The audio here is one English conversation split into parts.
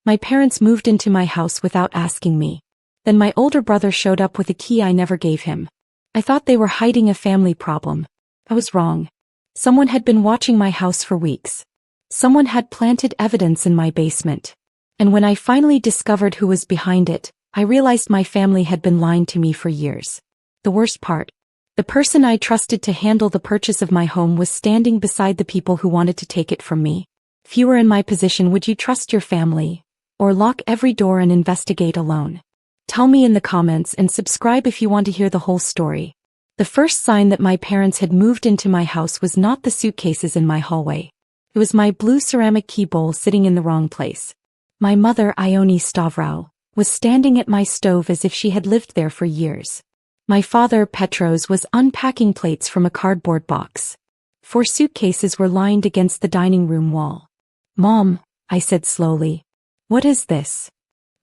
My parents moved into my house without asking me. Then my older brother showed up with a key I never gave him. I thought they were hiding a family problem. I was wrong. Someone had been watching my house for weeks. Someone had planted evidence in my basement. And when I finally discovered who was behind it, I realized my family had been lying to me for years. The worst part. The person I trusted to handle the purchase of my home was standing beside the people who wanted to take it from me. If you were in my position, would you trust your family? Or lock every door and investigate alone? Tell me in the comments and subscribe if you want to hear the whole story. The first sign that my parents had moved into my house was not the suitcases in my hallway. It was my blue ceramic key bowl sitting in the wrong place. My mother, Ione Stavrou, was standing at my stove as if she had lived there for years. My father, Petros, was unpacking plates from a cardboard box. 4 suitcases were lined against the dining room wall. "Mom," I said slowly. "What is this?"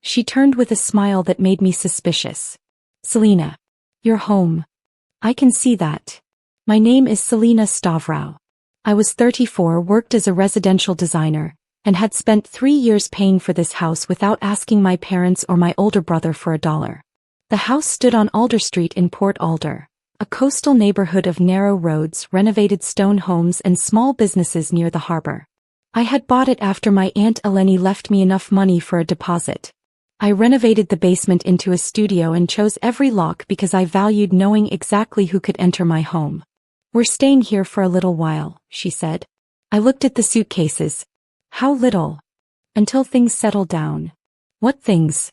She turned with a smile that made me suspicious. "Selena, you're home. I can see that. My name is Selena Stavrou. I was 34, worked as a residential designer, and had spent 3 years paying for this house without asking my parents or my older brother for $1. The house stood on Alder Street in Port Alder, a coastal neighborhood of narrow roads, renovated stone homes and small businesses near the harbor. I had bought it after my Aunt Eleni left me enough money for a deposit. I renovated the basement into a studio and chose every lock because I valued knowing exactly who could enter my home. "We're staying here for a little while," she said. I looked at the suitcases. "How little?" "Until things settle down." "What things?"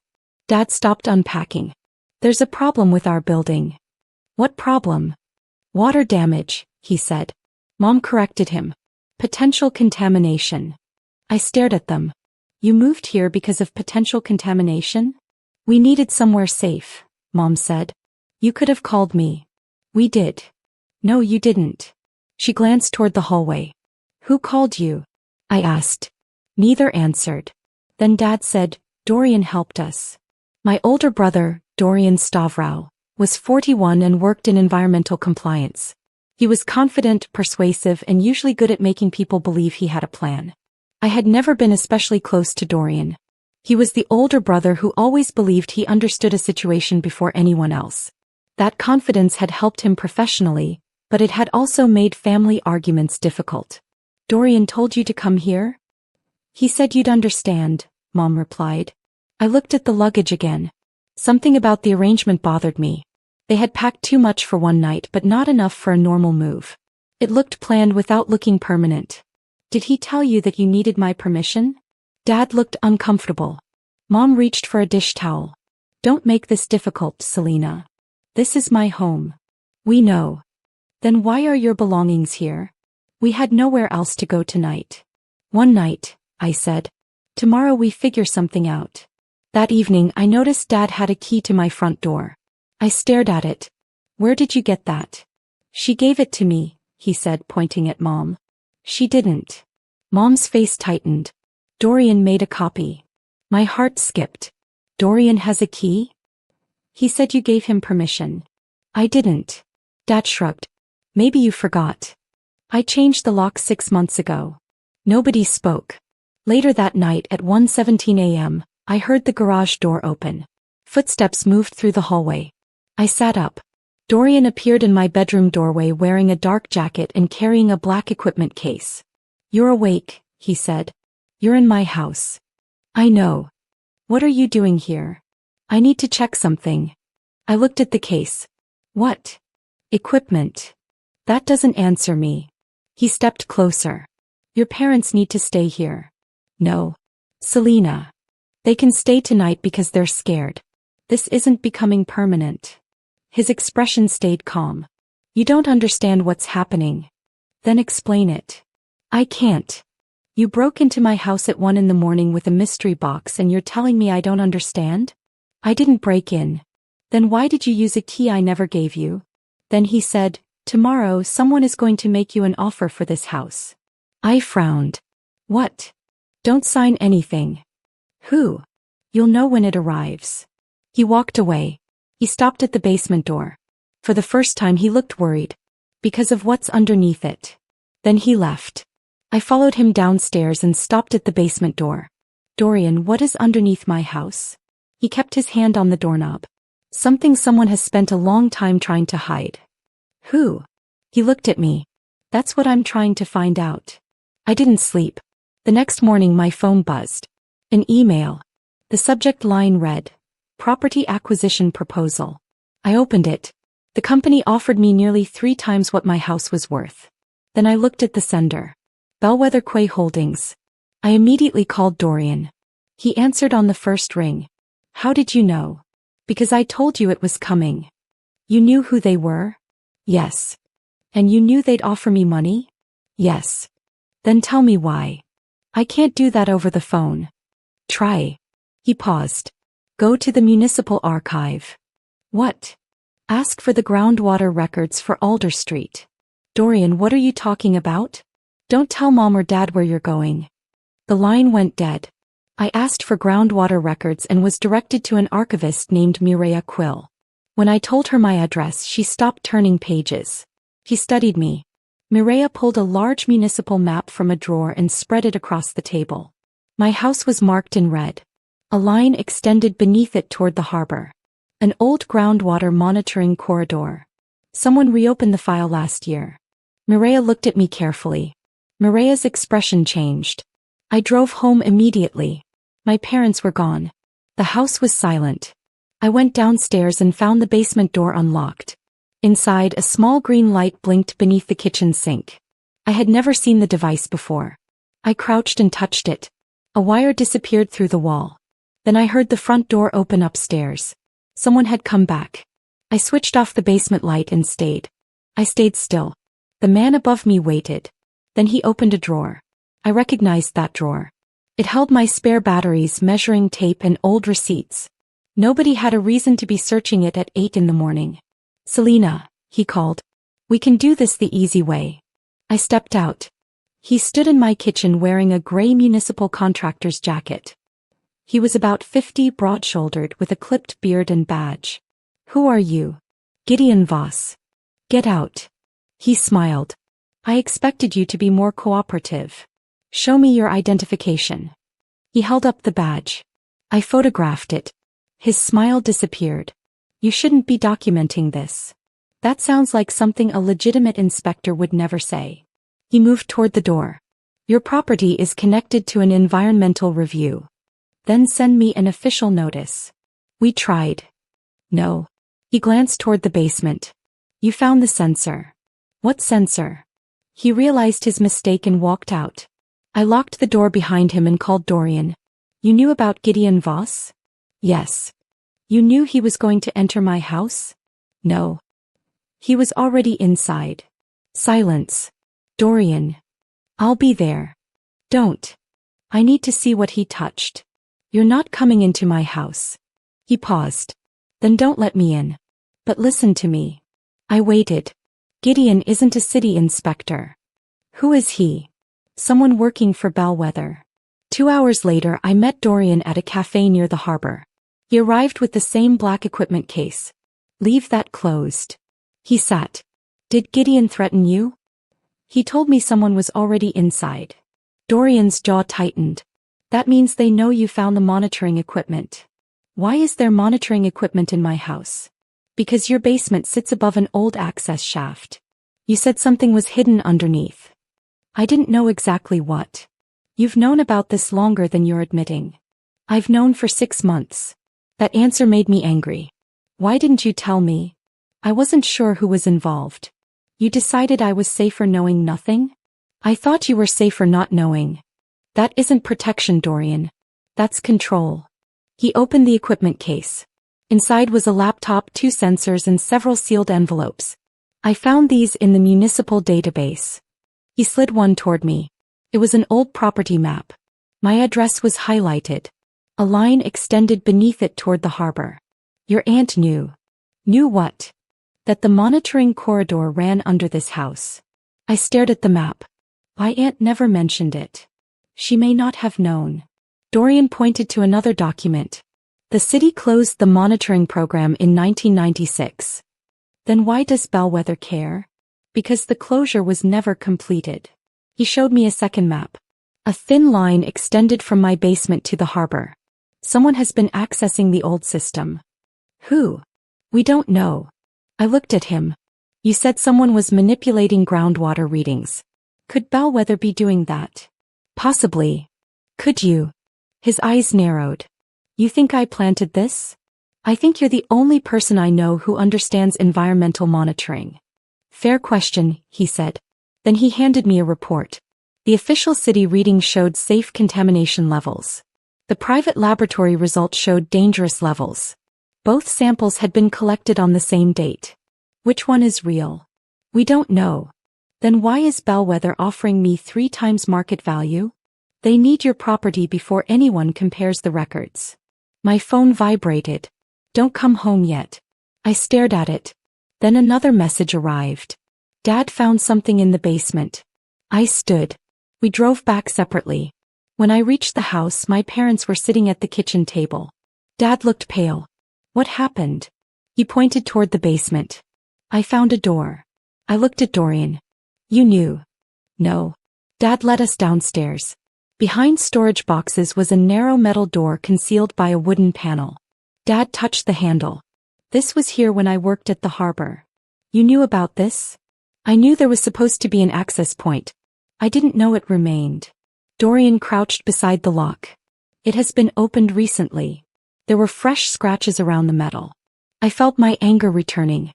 Dad stopped unpacking. "There's a problem with our building." "What problem?" "Water damage," he said. Mom corrected him. "Potential contamination." I stared at them. "You moved here because of potential contamination?" "We needed somewhere safe," Mom said. "You could have called me." "We did." "No, you didn't." She glanced toward the hallway. "Who called you?" I asked. Neither answered. Then Dad said, "Dorian helped us." My older brother, Dorian Stavrou, was 41 and worked in environmental compliance. He was confident, persuasive, and usually good at making people believe he had a plan. I had never been especially close to Dorian. He was the older brother who always believed he understood a situation before anyone else. That confidence had helped him professionally, but it had also made family arguments difficult. "Dorian told you to come here?" "He said you'd understand," Mom replied. I looked at the luggage again. Something about the arrangement bothered me. They had packed too much for one night but not enough for a normal move. It looked planned without looking permanent. "Did he tell you that you needed my permission?" Dad looked uncomfortable. Mom reached for a dish towel. "Don't make this difficult, Selena. This is my home." "We know." "Then why are your belongings here?" "We had nowhere else to go tonight." "One night," I said. "Tomorrow we figure something out." That evening I noticed Dad had a key to my front door. I stared at it. "Where did you get that?" "She gave it to me," he said, pointing at Mom. "She didn't." Mom's face tightened. "Dorian made a copy." My heart skipped. "Dorian has a key?" "He said you gave him permission." "I didn't." Dad shrugged. "Maybe you forgot. I changed the lock 6 months ago." Nobody spoke. Later that night at 1:17 a.m., I heard the garage door open. Footsteps moved through the hallway. I sat up. Dorian appeared in my bedroom doorway wearing a dark jacket and carrying a black equipment case. "You're awake," he said. "You're in my house." "I know." "What are you doing here?" "I need to check something." I looked at the case. "What?" "Equipment." "That doesn't answer me." He stepped closer. "Your parents need to stay here." "No. Selena. They can stay tonight because they're scared. This isn't becoming permanent." His expression stayed calm. "You don't understand what's happening." "Then explain it." "I can't. You broke into my house at 1 in the morning with a mystery box and you're telling me I don't understand?" "I didn't break in." "Then why did you use a key I never gave you?" Then he said, "Tomorrow someone is going to make you an offer for this house." I frowned. "What?" "Don't sign anything." "Who?" "You'll know when it arrives." He walked away. He stopped at the basement door. For the first time he looked worried. Because of what's underneath it. Then he left. I followed him downstairs and stopped at the basement door. Dorian, what is underneath my house? He kept his hand on the doorknob. Something someone has spent a long time trying to hide. Who? He looked at me. That's what I'm trying to find out. I didn't sleep. The next morning my phone buzzed. An email. The subject line read, Property Acquisition Proposal. I opened it. The company offered me nearly 3 times what my house was worth. Then I looked at the sender. Bellwether Quay Holdings. I immediately called Dorian. He answered on the first ring. How did you know? Because I told you it was coming. You knew who they were? Yes. And you knew they'd offer me money? Yes. Then tell me why. I can't do that over the phone. Try. He paused. Go to the municipal archive. What? Ask for the groundwater records for Alder Street. Dorian, what are you talking about? Don't tell Mom or Dad where you're going. The line went dead. I asked for groundwater records and was directed to an archivist named Mireya Quill. When I told her my address, she stopped turning pages. She studied me. Mireya pulled a large municipal map from a drawer and spread it across the table. My house was marked in red. A line extended beneath it toward the harbor. An old groundwater monitoring corridor. Someone reopened the file last year. Mireya looked at me carefully. Mireya's expression changed. I drove home immediately. My parents were gone. The house was silent. I went downstairs and found the basement door unlocked. Inside, a small green light blinked beneath the kitchen sink. I had never seen the device before. I crouched and touched it. A wire disappeared through the wall. Then I heard the front door open upstairs. Someone had come back. I switched off the basement light and stayed. I stayed still. The man above me waited. Then he opened a drawer. I recognized that drawer. It held my spare batteries, measuring tape, and old receipts. Nobody had a reason to be searching it at 8 in the morning. Selena, he called. We can do this the easy way. I stepped out. He stood in my kitchen wearing a gray municipal contractor's jacket. He was about 50, broad-shouldered, with a clipped beard and badge. Who are you? Gideon Voss. Get out. He smiled. I expected you to be more cooperative. Show me your identification. He held up the badge. I photographed it. His smile disappeared. You shouldn't be documenting this. That sounds like something a legitimate inspector would never say. He moved toward the door. Your property is connected to an environmental review. Then send me an official notice. We tried. No. He glanced toward the basement. You found the sensor. What sensor? He realized his mistake and walked out. I locked the door behind him and called Dorian. You knew about Gideon Voss? Yes. You knew he was going to enter my house? No. He was already inside. Silence. Dorian. I'll be there. Don't. I need to see what he touched. You're not coming into my house. He paused. Then don't let me in. But listen to me. I waited. Gideon isn't a city inspector. Who is he? Someone working for Bellwether. 2 hours later, I met Dorian at a cafe near the harbor. He arrived with the same black equipment case. Leave that closed. He sat. Did Gideon threaten you? He told me someone was already inside. Dorian's jaw tightened. That means they know you found the monitoring equipment. Why is there monitoring equipment in my house? Because your basement sits above an old access shaft. You said something was hidden underneath. I didn't know exactly what. You've known about this longer than you're admitting. I've known for 6 months. That answer made me angry. Why didn't you tell me? I wasn't sure who was involved. You decided I was safer knowing nothing? I thought you were safer not knowing. That isn't protection, Dorian. That's control. He opened the equipment case. Inside was a laptop, 2 sensors, and several sealed envelopes. I found these in the municipal database. He slid one toward me. It was an old property map. My address was highlighted. A line extended beneath it toward the harbor. Your aunt knew. Knew what? That the monitoring corridor ran under this house. I stared at the map. My aunt never mentioned it. She may not have known. Dorian pointed to another document. The city closed the monitoring program in 1996. Then why does Bellwether care? Because the closure was never completed. He showed me a second map. A thin line extended from my basement to the harbor. Someone has been accessing the old system. Who? We don't know. I looked at him. You said someone was manipulating groundwater readings. Could Bellwether be doing that? Possibly. Could you? His eyes narrowed. You think I planted this? I think you're the only person I know who understands environmental monitoring. Fair question, he said. Then he handed me a report. The official city reading showed safe contamination levels. The private laboratory results showed dangerous levels. Both samples had been collected on the same date. Which one is real? We don't know. Then why is Bellwether offering me 3 times market value? They need your property before anyone compares the records. My phone vibrated. Don't come home yet. I stared at it. Then another message arrived. Dad found something in the basement. I stood. We drove back separately. When I reached the house, my parents were sitting at the kitchen table. Dad looked pale. What happened? He pointed toward the basement. I found a door. I looked at Dorian. You knew. No. Dad led us downstairs. Behind storage boxes was a narrow metal door concealed by a wooden panel. Dad touched the handle. This was here when I worked at the harbor. You knew about this? I knew there was supposed to be an access point. I didn't know it remained. Dorian crouched beside the lock. It has been opened recently. There were fresh scratches around the metal. I felt my anger returning.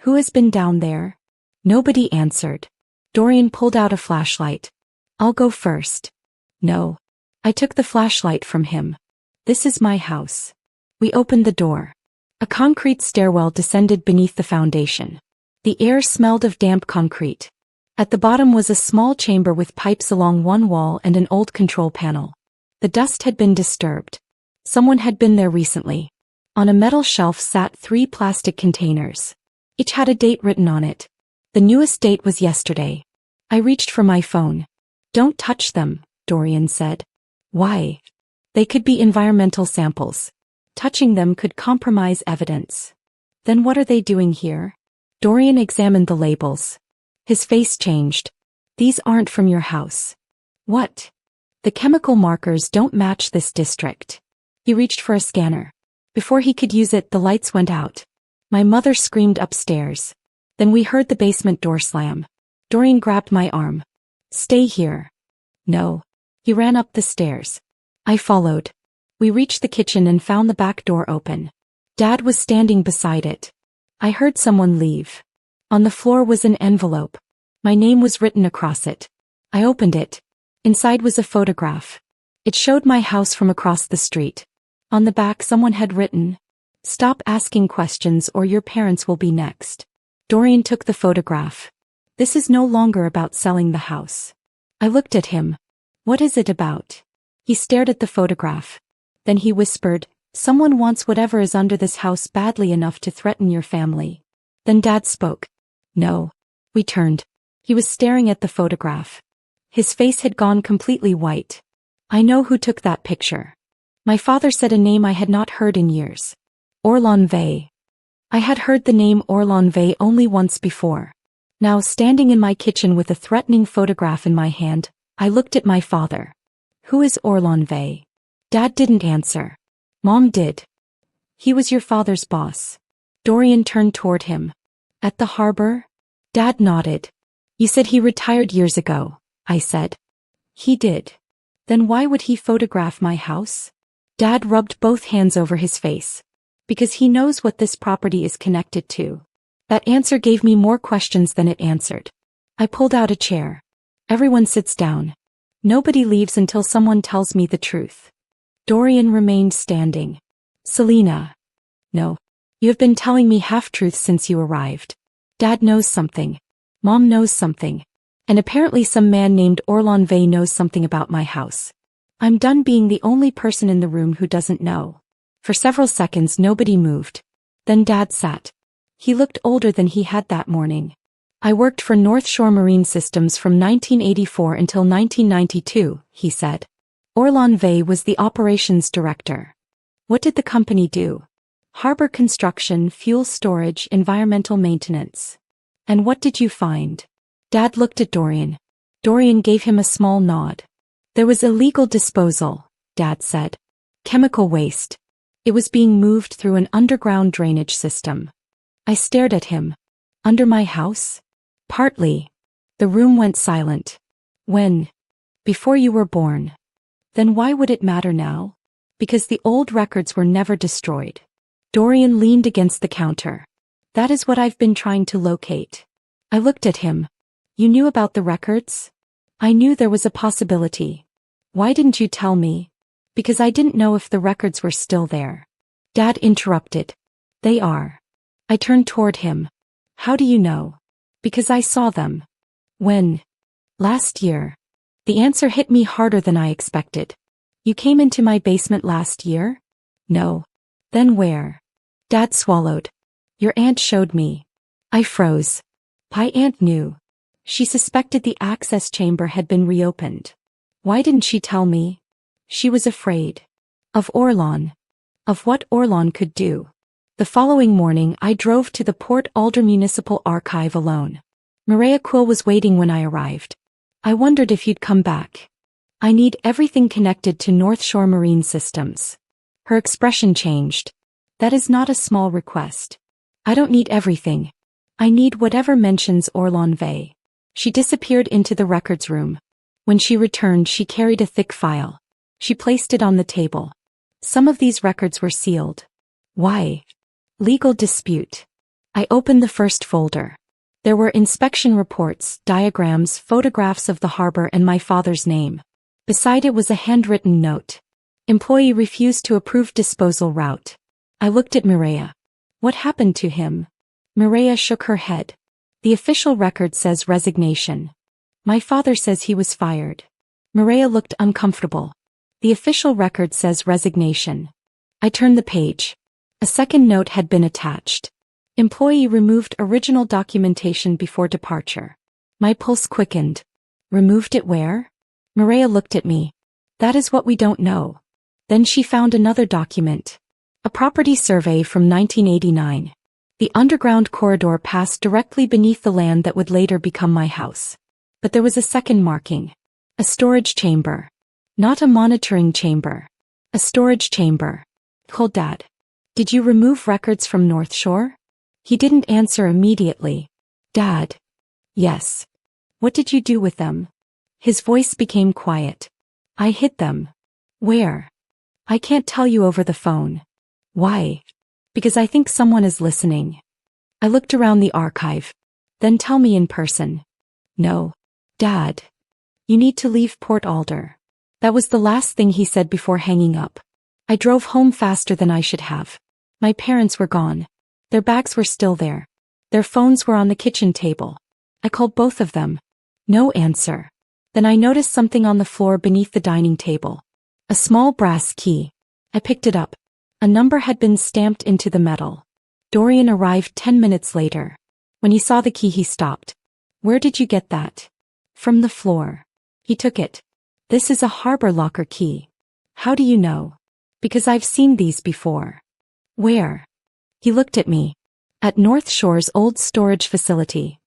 Who has been down there? Nobody answered. Dorian pulled out a flashlight. I'll go first. No. I took the flashlight from him. This is my house. We opened the door. A concrete stairwell descended beneath the foundation. The air smelled of damp concrete. At the bottom was a small chamber with pipes along one wall and an old control panel. The dust had been disturbed. Someone had been there recently. On a metal shelf sat 3 plastic containers. Each had a date written on it. The newest date was yesterday. I reached for my phone. Don't touch them, Dorian said. Why? They could be environmental samples. Touching them could compromise evidence. Then what are they doing here? Dorian examined the labels. His face changed. These aren't from your house. What? The chemical markers don't match this district. He reached for a scanner. Before he could use it, the lights went out. My mother screamed upstairs. Then we heard the basement door slam. Dorian grabbed my arm. Stay here. No. He ran up the stairs. I followed. We reached the kitchen and found the back door open. Dad was standing beside it. I heard someone leave. On the floor was an envelope. My name was written across it. I opened it. Inside was a photograph. It showed my house from across the street. On the back someone had written, "Stop asking questions or your parents will be next." Dorian took the photograph. This is no longer about selling the house. I looked at him. What is it about? He stared at the photograph. Then he whispered, "Someone wants whatever is under this house badly enough to threaten your family." Then Dad spoke. No. We turned. He was staring at the photograph. His face had gone completely white. I know who took that picture. My father said a name I had not heard in years. Orlon Vey. I had heard the name Orlon Vey only once before. Now, standing in my kitchen with a threatening photograph in my hand, I looked at my father. Who is Orlon Vey? Dad didn't answer. Mom did. He was your father's boss. Dorian turned toward him. At the harbor? Dad nodded. You said he retired years ago, I said. He did. Then why would he photograph my house? Dad rubbed both hands over his face. Because he knows what this property is connected to. That answer gave me more questions than it answered. I pulled out a chair. Everyone sits down. Nobody leaves until someone tells me the truth. Dorian remained standing. Selena. No. You have been telling me half-truths since you arrived. Dad knows something. Mom knows something. And apparently some man named Orlon Vey knows something about my house. I'm done being the only person in the room who doesn't know. For several seconds nobody moved. Then Dad sat. He looked older than he had that morning. I worked for North Shore Marine Systems from 1984 until 1992, he said. Orlon Vey was the operations director. What did the company do? Harbor construction, fuel storage, environmental maintenance. And what did you find? Dad looked at Dorian. Dorian gave him a small nod. There was illegal disposal, Dad said. Chemical waste. It was being moved through an underground drainage system. I stared at him. Under my house? Partly. The room went silent. When? Before you were born. Then why would it matter now? Because the old records were never destroyed. Dorian leaned against the counter. That is what I've been trying to locate. I looked at him. You knew about the records? I knew there was a possibility. Why didn't you tell me? Because I didn't know if the records were still there. Dad interrupted. They are. I turned toward him. How do you know? Because I saw them. When? Last year. The answer hit me harder than I expected. You came into my basement last year? No. Then where? Dad swallowed. Your aunt showed me. I froze. My aunt knew. She suspected the access chamber had been reopened. Why didn't she tell me? She was afraid. Of Orlon. Of what Orlon could do. The following morning I drove to the Port Alder Municipal Archive alone. Maria Quill was waiting when I arrived. I wondered if you'd come back. I need everything connected to North Shore Marine Systems. Her expression changed. That is not a small request. I don't need everything. I need whatever mentions Orlon Vey. She disappeared into the records room. When she returned, she carried a thick file. She placed it on the table. Some of these records were sealed. Why? Legal dispute. I opened the first folder. There were inspection reports, diagrams, photographs of the harbor and my father's name. Beside it was a handwritten note. Employee refused to approve disposal route. I looked at Mireya. What happened to him? Mireya shook her head. The official record says resignation. My father says he was fired. Mireya looked uncomfortable. The official record says resignation. I turned the page. A second note had been attached. Employee removed original documentation before departure. My pulse quickened. Removed it where? Mireya looked at me. That is what we don't know. Then she found another document. A property survey from 1989. The underground corridor passed directly beneath the land that would later become my house. But there was a second marking. A storage chamber. Not a monitoring chamber. A storage chamber. Called Dad. Did you remove records from North Shore? He didn't answer immediately. Dad. Yes. What did you do with them? His voice became quiet. I hid them. Where? I can't tell you over the phone. Why? Because I think someone is listening. I looked around the archive. Then tell me in person. No. Dad. You need to leave Port Alder. That was the last thing he said before hanging up. I drove home faster than I should have. My parents were gone. Their bags were still there. Their phones were on the kitchen table. I called both of them. No answer. Then I noticed something on the floor beneath the dining table. A small brass key. I picked it up. A number had been stamped into the metal. Dorian arrived 10 minutes later. When he saw the key, he stopped. Where did you get that? From the floor. He took it. This is a harbor locker key. How do you know? Because I've seen these before. Where? He looked at me. At North Shore's old storage facility.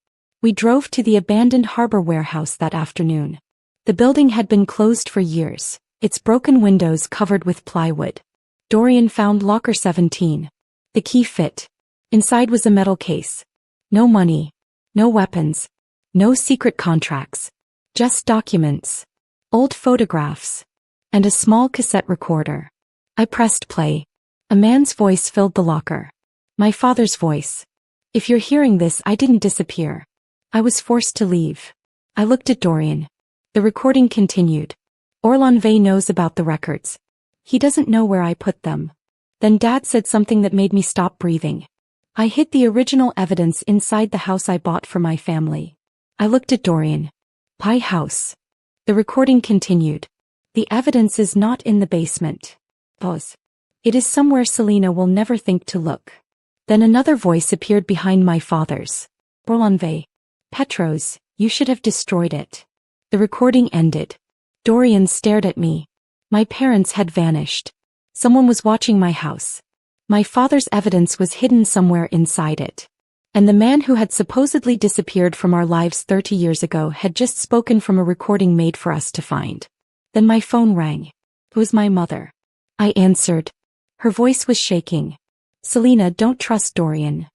We drove to the abandoned harbor warehouse that afternoon. The building had been closed for years, its broken windows covered with plywood. Dorian found locker 17. The key fit. Inside was a metal case. No money. No weapons. No secret contracts. Just documents. Old photographs. And a small cassette recorder. I pressed play. A man's voice filled the locker. My father's voice. If you're hearing this, I didn't disappear. I was forced to leave. I looked at Dorian. The recording continued. Orlon Vey knows about the records. He doesn't know where I put them. Then Dad said something that made me stop breathing. I hid the original evidence inside the house I bought for my family. I looked at Dorian. Pie house. The recording continued. The evidence is not in the basement. Pause. It is somewhere Selena will never think to look. Then another voice appeared behind my father's. Orlon Vey. Petros, you should have destroyed it. The recording ended. Dorian stared at me. My parents had vanished. Someone was watching my house. My father's evidence was hidden somewhere inside it. And the man who had supposedly disappeared from our lives 30 years ago had just spoken from a recording made for us to find. Then my phone rang. It was my mother. I answered. Her voice was shaking. Selena, don't trust Dorian.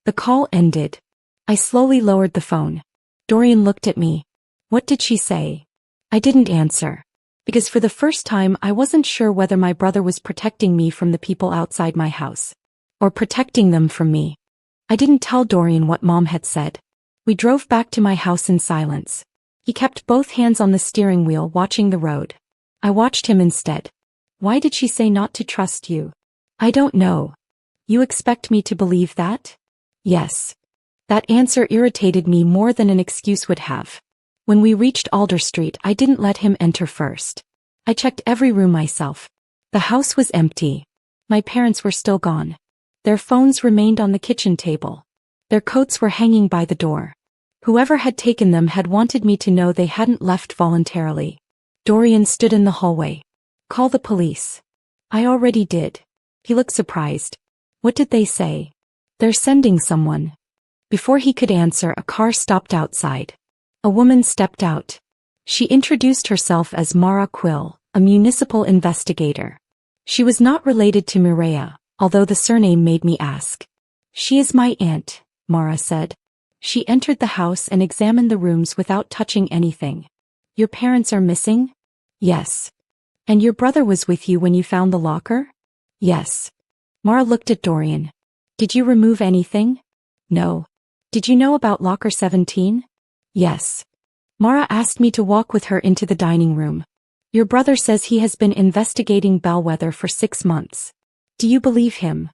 The call ended. I slowly lowered the phone. Dorian looked at me. What did she say? I didn't answer. Because for the first time I wasn't sure whether my brother was protecting me from the people outside my house. Or protecting them from me. I didn't tell Dorian what Mom had said. We drove back to my house in silence. He kept both hands on the steering wheel watching the road. I watched him instead. Why did she say not to trust you? I don't know. You expect me to believe that? Yes. That answer irritated me more than an excuse would have. When we reached Alder Street, I didn't let him enter first. I checked every room myself. The house was empty. My parents were still gone. Their phones remained on the kitchen table. Their coats were hanging by the door. Whoever had taken them had wanted me to know they hadn't left voluntarily. Dorian stood in the hallway. Call the police. I already did. He looked surprised. What did they say? They're sending someone. Before he could answer, a car stopped outside. A woman stepped out. She introduced herself as Mara Quill, a municipal investigator. She was not related to Mireya, although the surname made me ask. She is my aunt, Mara said. She entered the house and examined the rooms without touching anything. Your parents are missing? Yes. And your brother was with you when you found the locker? Yes. Mara looked at Dorian. Did you remove anything? No. Did you know about locker 17? Yes. Mara asked me to walk with her into the dining room. Your brother says he has been investigating Bellwether for 6 months. Do you believe him?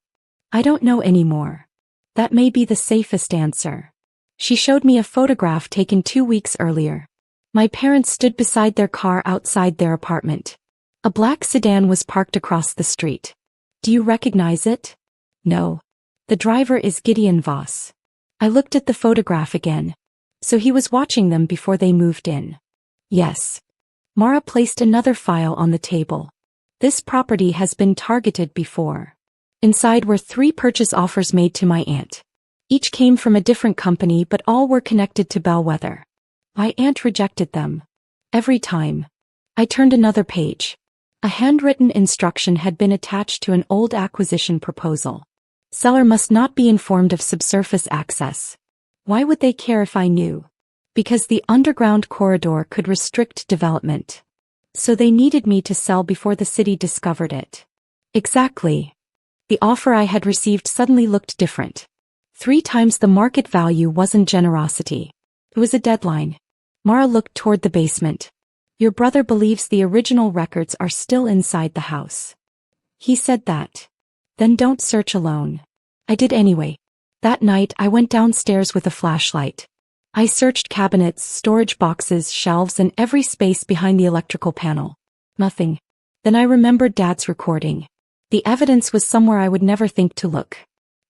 I don't know anymore. That may be the safest answer. She showed me a photograph taken 2 weeks earlier. My parents stood beside their car outside their apartment. A black sedan was parked across the street. Do you recognize it? No. The driver is Gideon Voss. I looked at the photograph again. So he was watching them before they moved in. Yes. Mara placed another file on the table. This property has been targeted before. Inside were 3 purchase offers made to my aunt. Each came from a different company, but all were connected to Bellwether. My aunt rejected them. Every time. I turned another page. A handwritten instruction had been attached to an old acquisition proposal. Seller must not be informed of subsurface access. Why would they care if I knew? Because the underground corridor could restrict development. So they needed me to sell before the city discovered it. Exactly. The offer I had received suddenly looked different. 3 times the market value wasn't generosity. It was a deadline. Mara looked toward the basement. Your brother believes the original records are still inside the house. He said that. Then don't search alone. I did anyway. That night I went downstairs with a flashlight. I searched cabinets, storage boxes, shelves, and every space behind the electrical panel. Nothing. Then I remembered Dad's recording. The evidence was somewhere I would never think to look.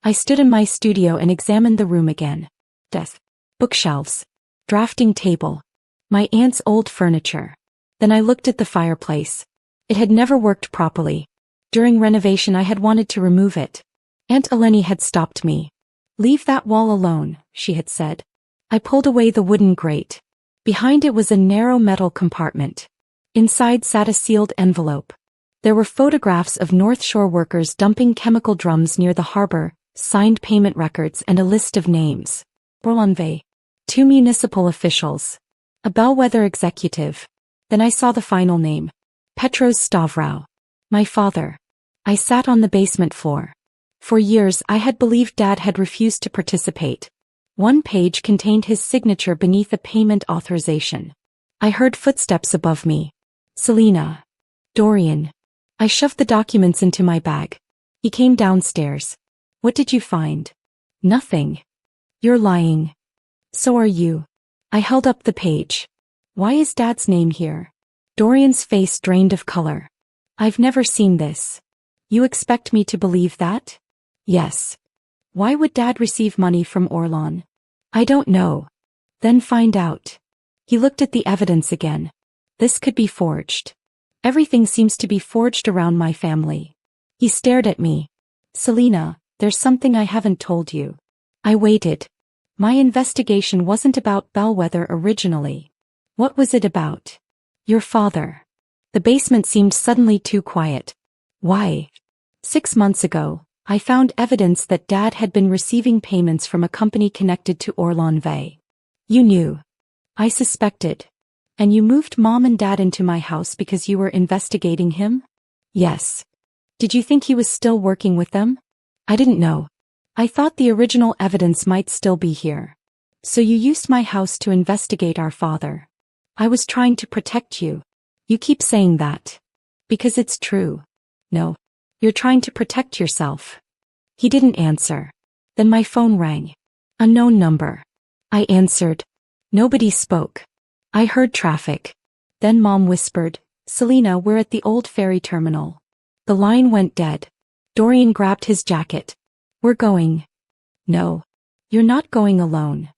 I stood in my studio and examined the room again. Desk. Bookshelves. Drafting table. My aunt's old furniture. Then I looked at the fireplace. It had never worked properly. During renovation I had wanted to remove it. Aunt Eleni had stopped me. Leave that wall alone, she had said. I pulled away the wooden grate. Behind it was a narrow metal compartment. Inside sat a sealed envelope. There were photographs of North Shore workers dumping chemical drums near the harbor, signed payment records, and a list of names. Borlanve. 2 municipal officials. A Bellwether executive. Then I saw the final name. Petros Stavrow. My father. I sat on the basement floor. For years I had believed Dad had refused to participate. One page contained his signature beneath a payment authorization. I heard footsteps above me. Selena. Dorian. I shoved the documents into my bag. He came downstairs. What did you find? Nothing. You're lying. So are you. I held up the page. Why is Dad's name here? Dorian's face drained of color. I've never seen this. You expect me to believe that? Yes. Why would Dad receive money from Orlon? I don't know. Then find out. He looked at the evidence again. This could be forged. Everything seems to be forged around my family. He stared at me. Selena, there's something I haven't told you. I waited. My investigation wasn't about Bellwether originally. What was it about? Your father. The basement seemed suddenly too quiet. Why? 6 months ago, I found evidence that Dad had been receiving payments from a company connected to Orlan Vey. You knew. I suspected. And you moved Mom and Dad into my house because you were investigating him? Yes. Did you think he was still working with them? I didn't know. I thought the original evidence might still be here. So you used my house to investigate our father. I was trying to protect you. You keep saying that. Because it's true. No. You're trying to protect yourself. He didn't answer. Then my phone rang. Unknown number. I answered. Nobody spoke. I heard traffic. Then Mom whispered, Selena, we're at the old ferry terminal. The line went dead. Dorian grabbed his jacket. We're going. No. You're not going alone.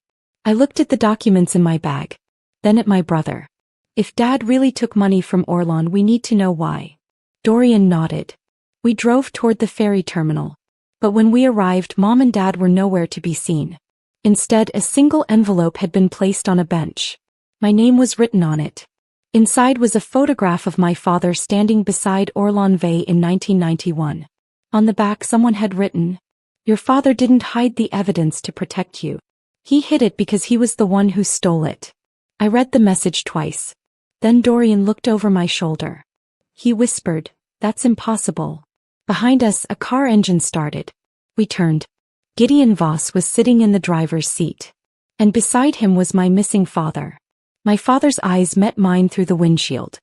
I looked at the documents in my bag. Then at my brother. If Dad really took money from Orlan, we need to know why. Dorian nodded. We drove toward the ferry terminal. But when we arrived, Mom and Dad were nowhere to be seen. Instead, a single envelope had been placed on a bench. My name was written on it. Inside was a photograph of my father standing beside Orlan Vey in 1991. On the back someone had written, Your father didn't hide the evidence to protect you. He hid it because he was the one who stole it. I read the message twice. Then Dorian looked over my shoulder. He whispered, That's impossible. Behind us, a car engine started. We turned. Gideon Voss was sitting in the driver's seat. And beside him was my missing father. My father's eyes met mine through the windshield.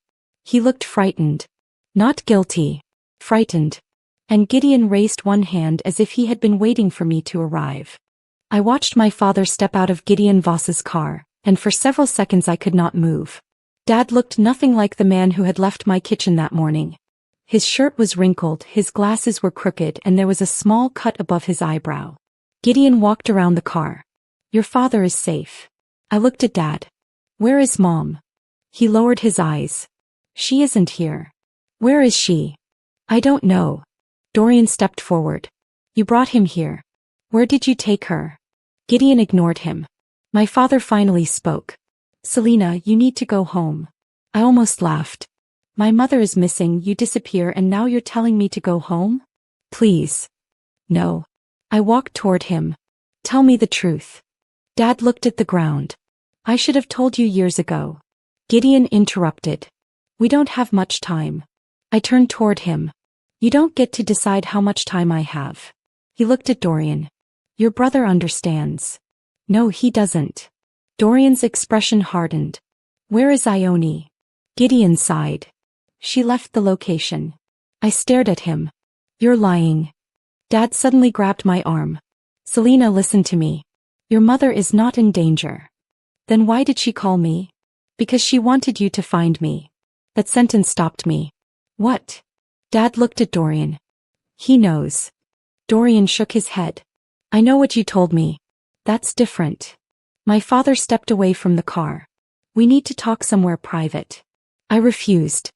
He looked frightened. Not guilty. Frightened. And Gideon raised one hand as if he had been waiting for me to arrive. I watched my father step out of Gideon Voss's car, and for several seconds I could not move. Dad looked nothing like the man who had left my kitchen that morning. His shirt was wrinkled, his glasses were crooked, and there was a small cut above his eyebrow. Gideon walked around the car. Your father is safe. I looked at Dad. Where is Mom? He lowered his eyes. She isn't here. Where is she? I don't know. Dorian stepped forward. You brought him here. Where did you take her? Gideon ignored him. My father finally spoke. Selena, you need to go home. I almost laughed. My mother is missing, you disappear, and now you're telling me to go home? Please. No. I walked toward him. Tell me the truth. Dad looked at the ground. I should have told you years ago. Gideon interrupted. We don't have much time. I turned toward him. You don't get to decide how much time I have. He looked at Dorian. Your brother understands. No, he doesn't. Dorian's expression hardened. Where is Ione? Gideon sighed. She left the location. I stared at him. You're lying. Dad suddenly grabbed my arm. Selena, listen to me. Your mother is not in danger. Then why did she call me? Because she wanted you to find me. That sentence stopped me. What? Dad looked at Dorian. He knows. Dorian shook his head. I know what you told me. That's different. My father stepped away from the car. We need to talk somewhere private. I refused.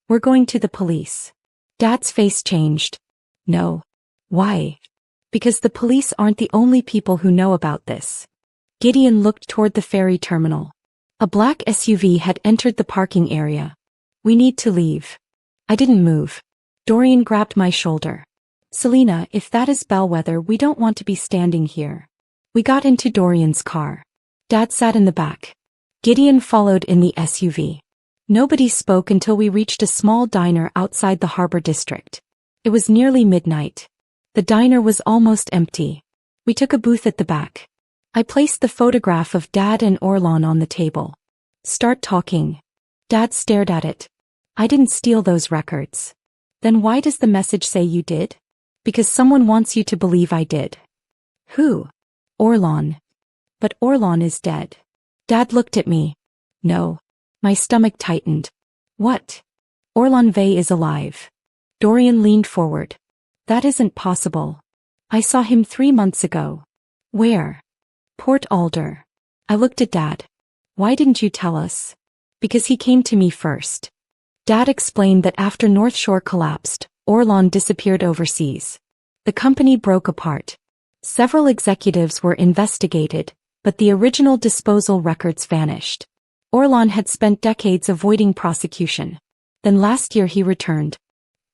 We're going to the police. Dad's face changed. No. Why? Because the police aren't the only people who know about this. Gideon looked toward the ferry terminal. A black SUV had entered the parking area. We need to leave. I didn't move. Dorian grabbed my shoulder. Selena, if that is bellwether, we don't want to be standing here. We got into Dorian's car. Dad sat in the back. Gideon followed in the SUV. Nobody spoke until we reached a small diner outside the harbor district. It was nearly midnight. The diner was almost empty. We took a booth at the back. I placed the photograph of Dad and Orlan on the table. Start talking. Dad stared at it. I didn't steal those records. Then why does the message say you did? Because someone wants you to believe I did. Who? Orlan. But Orlan is dead. Dad looked at me. No. My stomach tightened. What? Orlan Vey is alive. Dorian leaned forward. That isn't possible. I saw him 3 months ago. Where? Port Alder. I looked at Dad. Why didn't you tell us? Because he came to me first. Dad explained that after North Shore collapsed, Orlan disappeared overseas. The company broke apart. Several executives were investigated, but the original disposal records vanished. Orlan had spent decades avoiding prosecution. Then last year he returned.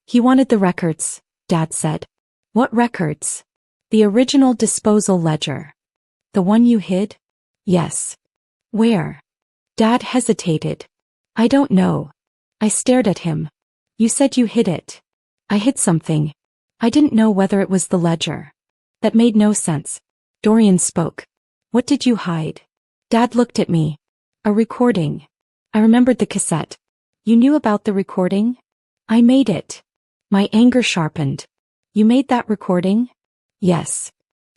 He wanted the records, Dad said. What records? The original disposal ledger. The one you hid? Yes. Where? Dad hesitated. I don't know. I stared at him. You said you hid it. I hid something. I didn't know whether it was the ledger. That made no sense. Dorian spoke. What did you hide? Dad looked at me. A recording. I remembered the cassette. You knew about the recording? I made it. My anger sharpened. You made that recording? Yes.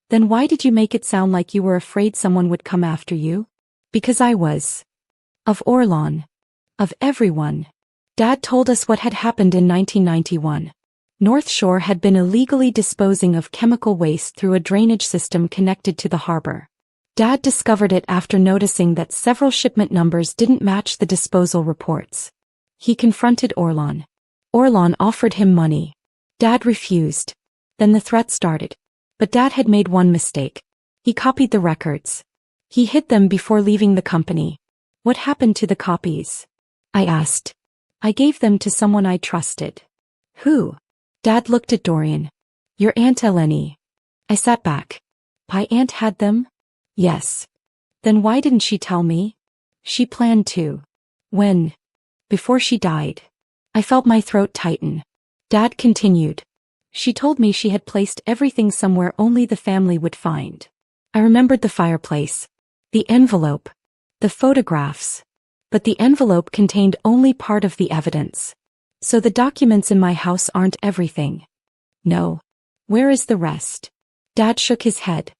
Then why did you make it sound like you were afraid someone would come after you? Because I was. Of Orlan. Of everyone. Dad told us what had happened in 1991. North Shore had been illegally disposing of chemical waste through a drainage system connected to the harbor. Dad discovered it after noticing that several shipment numbers didn't match the disposal reports. He confronted Orlan. Orlan offered him money. Dad refused. Then the threat started. But Dad had made one mistake. He copied the records. He hid them before leaving the company. What happened to the copies? I asked. I gave them to someone I trusted. Who? Dad looked at Dorian. Your Aunt Eleni. I sat back. My aunt had them? Yes. Then why didn't she tell me? She planned to. When? Before she died. I felt my throat tighten. Dad continued. She told me she had placed everything somewhere only the family would find. I remembered the fireplace. The envelope. The photographs. But the envelope contained only part of the evidence. So the documents in my house aren't everything. No. Where is the rest? Dad shook his head.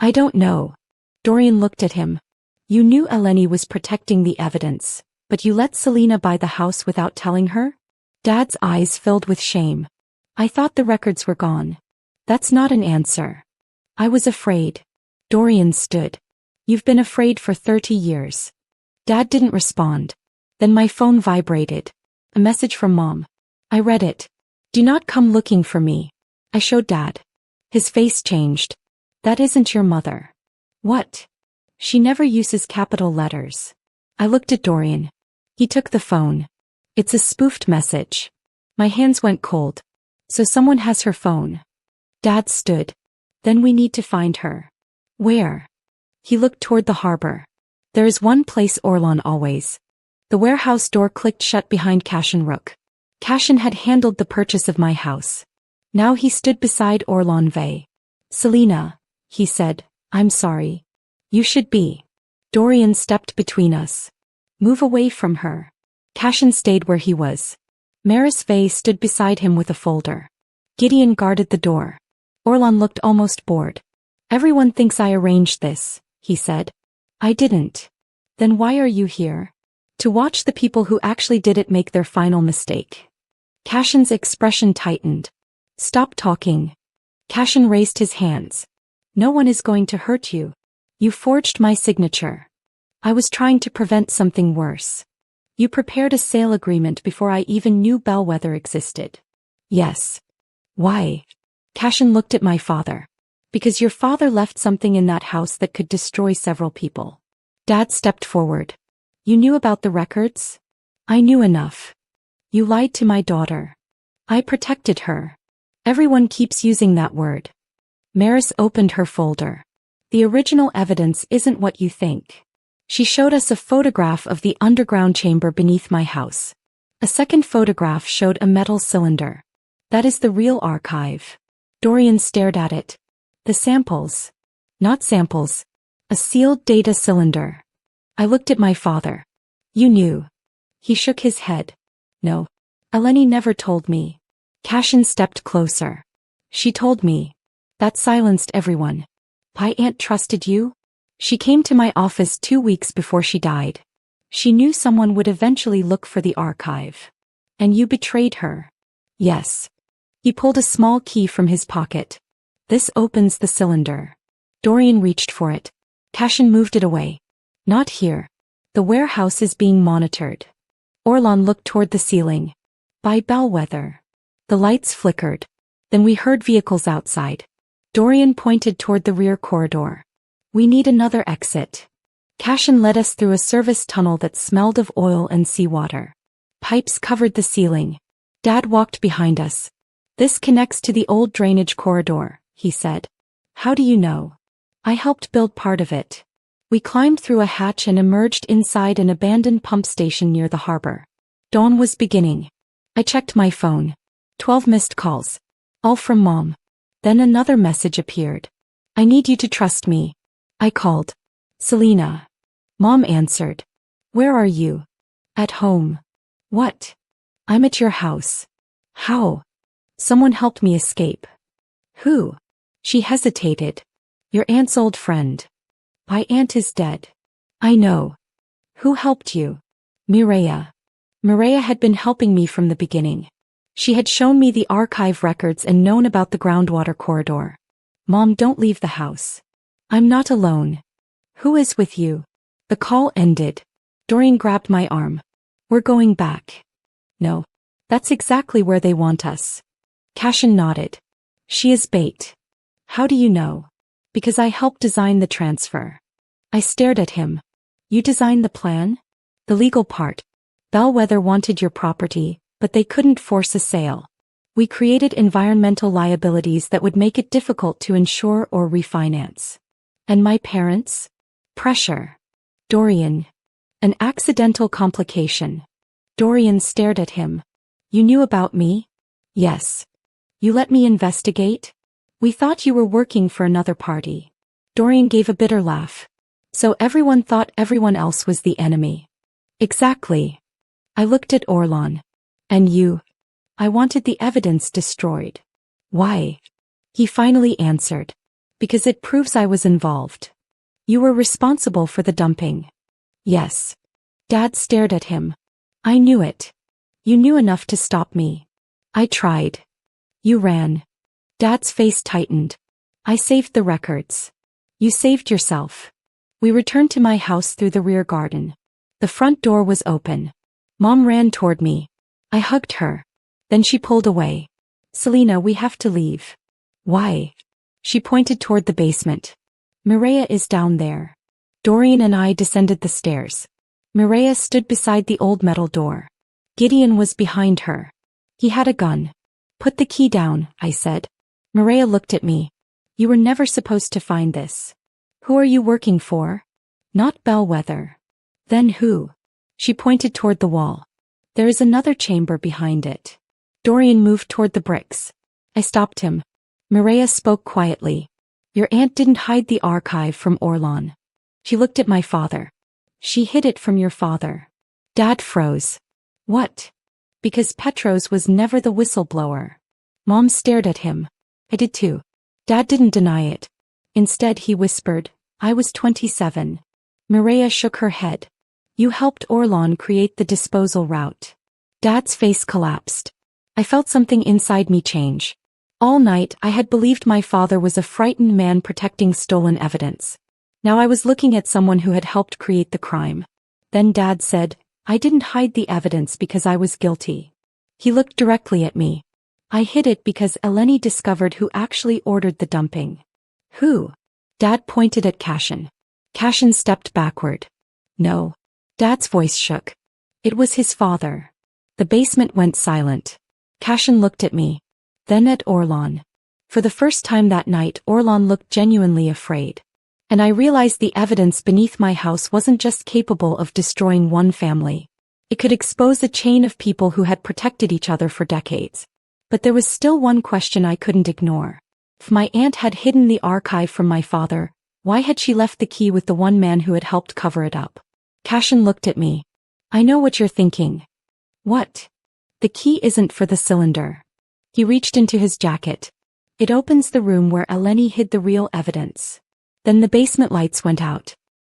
I don't know. Dorian looked at him. You knew Eleni was protecting the evidence, but you let Selena buy the house without telling her? Dad's eyes filled with shame. I thought the records were gone. That's not an answer. I was afraid. Dorian stood. You've been afraid for 30 years. Dad didn't respond. Then my phone vibrated. A message from Mom. I read it. Do not come looking for me. I showed Dad. His face changed. That isn't your mother. What? She never uses capital letters. I looked at Dorian. He took the phone. It's a spoofed message. My hands went cold. So someone has her phone. Dad stood. Then we need to find her. Where? He looked toward the harbor. There is one place Orlan always. The warehouse door clicked shut behind Cashin Rook. Cashin had handled the purchase of my house. Now he stood beside Orlan Vey. Selena, he said, I'm sorry. You should be. Dorian stepped between us. Move away from her. Cashin stayed where he was. Maris Vey stood beside him with a folder. Gideon guarded the door. Orlan looked almost bored. Everyone thinks I arranged this, he said. I didn't. Then why are you here? To watch the people who actually did it make their final mistake. Cashin's expression tightened. Stop talking. Cashin raised his hands. No one is going to hurt you. You forged my signature. I was trying to prevent something worse. You prepared a sale agreement before I even knew Bellwether existed. Yes. Why? Cashin looked at my father. Because your father left something in that house that could destroy several people. Dad stepped forward. You knew about the records? I knew enough. You lied to my daughter. I protected her. Everyone keeps using that word. Maris opened her folder. The original evidence isn't what you think. She showed us a photograph of the underground chamber beneath my house. A second photograph showed a metal cylinder. That is the real archive. Dorian stared at it. The samples. Not samples. A sealed data cylinder. I looked at my father. You knew. He shook his head. No. Eleni never told me. Cashin stepped closer. She told me. That silenced everyone. My aunt trusted you? She came to my office 2 weeks before she died. She knew someone would eventually look for the archive. And you betrayed her. Yes. He pulled a small key from his pocket. This opens the cylinder. Dorian reached for it. Cashin moved it away. Not here. The warehouse is being monitored. Orlan looked toward the ceiling. By Bellwether. The lights flickered. Then we heard vehicles outside. Dorian pointed toward the rear corridor. We need another exit. Cashin led us through a service tunnel that smelled of oil and seawater. Pipes covered the ceiling. Dad walked behind us. This connects to the old drainage corridor, he said. How do you know? I helped build part of it. We climbed through a hatch and emerged inside an abandoned pump station near the harbor. Dawn was beginning. I checked my phone. 12 missed calls. All from Mom. Then another message appeared. I need you to trust me. I called. Selena. Mom answered. Where are you? At home. What? I'm at your house. How? Someone helped me escape. Who? She hesitated. Your aunt's old friend. My aunt is dead. I know. Who helped you? Mireya. Mireya had been helping me from the beginning. She had shown me the archive records and known about the groundwater corridor. Mom, don't leave the house. I'm not alone. Who is with you? The call ended. Dorian grabbed my arm. We're going back. No. That's exactly where they want us. Cashin nodded. She is bait. How do you know? Because I helped design the transfer. I stared at him. You designed the plan? The legal part. Bellwether wanted your property, but they couldn't force a sale. We created environmental liabilities that would make it difficult to insure or refinance. And my parents? Pressure. Dorian. An accidental complication. Dorian stared at him. You knew about me? Yes. You let me investigate? We thought you were working for another party. Dorian gave a bitter laugh. So everyone thought everyone else was the enemy. Exactly. I looked at Orlan. And you? I wanted the evidence destroyed. Why? He finally answered. Because it proves I was involved. You were responsible for the dumping. Yes. Dad stared at him. I knew it. You knew enough to stop me. I tried. You ran. Dad's face tightened. I saved the records. You saved yourself. We returned to my house through the rear garden. The front door was open. Mom ran toward me. I hugged her. Then she pulled away. Selena, we have to leave. Why? She pointed toward the basement. Mireya is down there. Dorian and I descended the stairs. Mireya stood beside the old metal door. Gideon was behind her. He had a gun. Put the key down, I said. Mireya looked at me. You were never supposed to find this. Who are you working for? Not Bellwether. Then who? She pointed toward the wall. There is another chamber behind it. Dorian moved toward the bricks. I stopped him. Mireya spoke quietly. Your aunt didn't hide the archive from Orlan. She looked at my father. She hid it from your father. Dad froze. What? Because Petros was never the whistleblower. Mom stared at him. I did too. Dad didn't deny it. Instead he whispered, I was 27. Mireya shook her head. You helped Orlan create the disposal route. Dad's face collapsed. I felt something inside me change. All night I had believed my father was a frightened man protecting stolen evidence. Now I was looking at someone who had helped create the crime. Then Dad said, I didn't hide the evidence because I was guilty. He looked directly at me. I hid it because Eleni discovered who actually ordered the dumping. Who? Dad pointed at Cashin. Cashin stepped backward. No. Dad's voice shook. It was his father. The basement went silent. Cashin looked at me. Then at Orlan. For the first time that night Orlan looked genuinely afraid. And I realized the evidence beneath my house wasn't just capable of destroying one family. It could expose a chain of people who had protected each other for decades. But there was still one question I couldn't ignore. If my aunt had hidden the archive from my father, why had she left the key with the one man who had helped cover it up? Cashin looked at me. I know what you're thinking. What? The key isn't for the cylinder. He reached into his jacket. It opens the room where Eleni hid the real evidence. Then the basement lights went out.